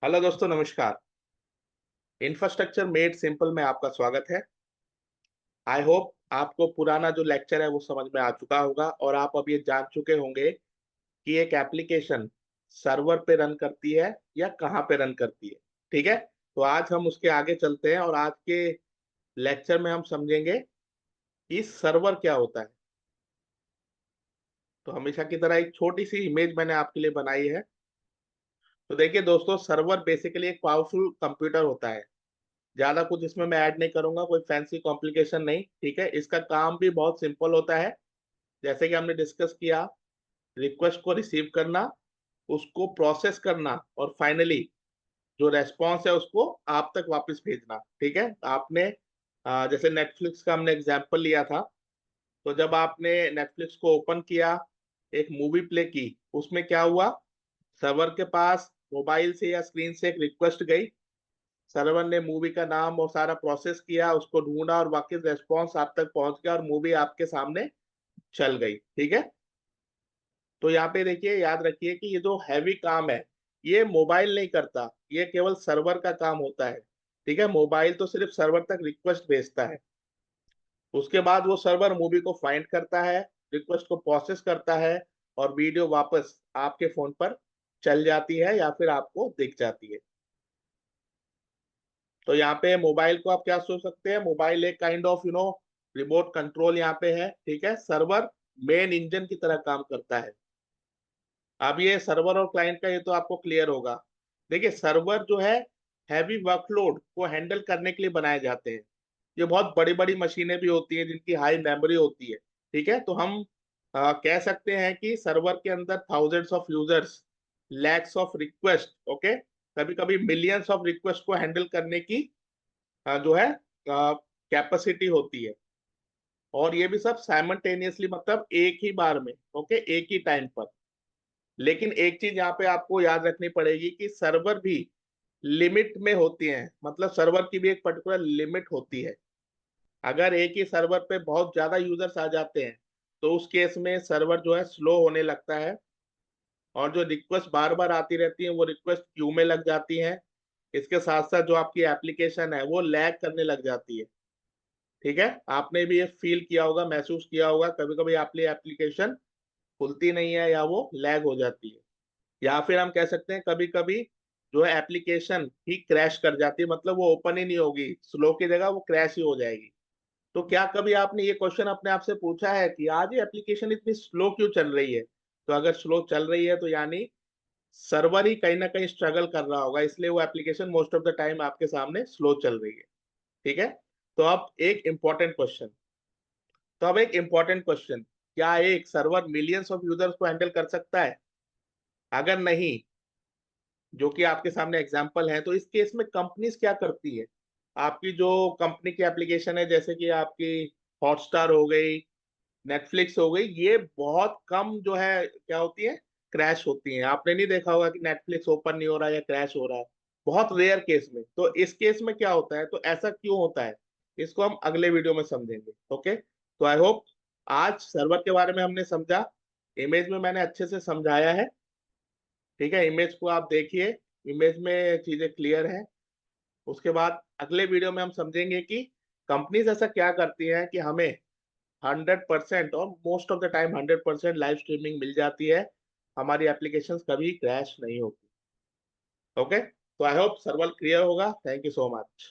Hello दोस्तों, नमस्कार। Infrastructure made simple में आपका स्वागत है। आई होप आपको पुराना जो लेक्चर है वो समझ में आ चुका होगा और आप अब ये जान चुके होंगे कि एक एप्लीकेशन सर्वर पे रन करती है या कहाँ पे रन करती है। ठीक है, तो आज हम उसके आगे चलते हैं और आज के लेक्चर में हम समझेंगे कि सर्वर क्या होता है। तो हमेशा की तरह एक छोटी सी इमेज मैंने आपके लिए बनाई है। तो देखिए दोस्तों, सर्वर बेसिकली एक पावरफुल कंप्यूटर होता है। ज्यादा कुछ इसमें मैं ऐड नहीं करूंगा, कोई फैंसी कॉम्प्लिकेशन नहीं। ठीक है, इसका काम भी बहुत सिंपल होता है। जैसे कि हमने डिस्कस किया, रिक्वेस्ट को रिसीव करना, उसको प्रोसेस करना और फाइनली जो रेस्पॉन्स है उसको आप तक वापस भेजना। ठीक है, आपने जैसे नेटफ्लिक्स का हमने एग्जांपल लिया था। तो जब आपने नेटफ्लिक्स को ओपन किया, एक मूवी प्ले की, उसमें क्या हुआ, सर्वर के पास मोबाइल से या स्क्रीन से एक रिक्वेस्ट गई। सर्वर ने मूवी का नाम और सारा प्रोसेस किया, उसको ढूंढा और वाकई रेस्पॉन्स आप तक पहुंच गया और मूवी आपके सामने चल गई। ठीक है, तो यहाँ पे देखिए, याद रखिए कि ये जो हैवी काम है ये मोबाइल नहीं करता, ये केवल सर्वर का काम होता है। ठीक है, मोबाइल तो सिर्फ सर्वर तक रिक्वेस्ट भेजता है। उसके बाद वो सर्वर मूवी को फाइंड करता है, रिक्वेस्ट को प्रोसेस करता है और वीडियो वापस आपके फोन पर चल जाती है या फिर आपको दिख जाती है। तो यहाँ पे मोबाइल को आप क्या सोच सकते हैं, मोबाइल एक काइंड ऑफ रिमोट कंट्रोल यहाँ पे है। ठीक है, सर्वर मेन इंजन की तरह काम करता है। अब ये सर्वर और क्लाइंट का ये तो आपको क्लियर होगा। देखिए, सर्वर जो है हैवी वर्कलोड को हैंडल करने के लिए बनाए जाते हैं। ये बहुत बड़ी बड़ी मशीनें भी होती हैं जिनकी हाई मेमोरी होती है। ठीक है, तो हम कह सकते हैं कि सर्वर के अंदर thousands of users, lakhs of request, okay, कभी कभी मिलियंस ऑफ रिक्वेस्ट को हैंडल करने की जो है कैपेसिटी होती है। और ये भी सब साइमल्टेनियसली, मतलब एक ही बार में, ओके, एक ही टाइम पर। लेकिन एक चीज यहाँ पे आपको याद रखनी पड़ेगी कि सर्वर भी लिमिट में होती है, मतलब सर्वर की भी एक पर्टिकुलर लिमिट होती है। अगर एक ही सर्वर पे बहुत ज्यादा यूजर्स आ जाते हैं तो उस केस में सर्वर जो है स्लो होने लगता है और जो रिक्वेस्ट बार बार आती रहती है वो रिक्वेस्ट क्यू में लग जाती है। इसके साथ साथ जो आपकी एप्लीकेशन है वो लैग करने लग जाती है। ठीक है, आपने भी ये फील किया होगा, महसूस किया होगा, कभी कभी आपकी एप्लीकेशन खुलती नहीं है या वो लैग हो जाती है। या फिर हम कह सकते हैं कभी कभी जो है एप्लीकेशन ही क्रैश कर जाती है, मतलब वो ओपन ही नहीं होगी, स्लो की जगह वो क्रैश ही हो जाएगी। तो क्या कभी आपने ये क्वेश्चन अपने आप से पूछा है कि आज ये एप्लीकेशन इतनी स्लो क्यों चल रही है? तो अगर स्लो चल रही है तो यानी सर्वर ही कहीं ना कहीं स्ट्रगल कर रहा होगा, इसलिए वो application most of the time आपके सामने स्लो चल रही है। ठीक है, तो अब एक इंपॉर्टेंट क्वेश्चन, क्या एक सर्वर मिलियंस ऑफ यूजर्स को हैंडल कर सकता है? अगर नहीं, जो कि आपके सामने एग्जांपल है, तो इस केस में कंपनीज क्या करती है? आपकी जो कंपनी की एप्लीकेशन है, जैसे कि आपकी हॉटस्टार हो गई, नेटफ्लिक्स हो गई, ये बहुत कम जो है क्या होती है, क्रैश होती हैं। आपने नहीं देखा होगा कि नेटफ्लिक्स ओपन नहीं हो रहा है या क्रैश हो रहा है, बहुत रेयर केस में। तो इस केस में क्या होता है, तो ऐसा क्यों होता है, इसको हम अगले वीडियो में समझेंगे। ओके, तो आई होप आज सर्वर के बारे में हमने समझा, इमेज में मैंने अच्छे से समझाया है। ठीक है, इमेज को आप देखिए, इमेज में चीजें क्लियर हैं। उसके बाद अगले वीडियो में हम समझेंगे कि कंपनीज ऐसा क्या करती हैं कि हमें 100% और most of the time 100% live streaming मिल जाती है, हमारी एप्लीकेशंस कभी क्रैश नहीं होती। ओके, तो आई होप सर्वर क्लियर होगा। Thank you so much.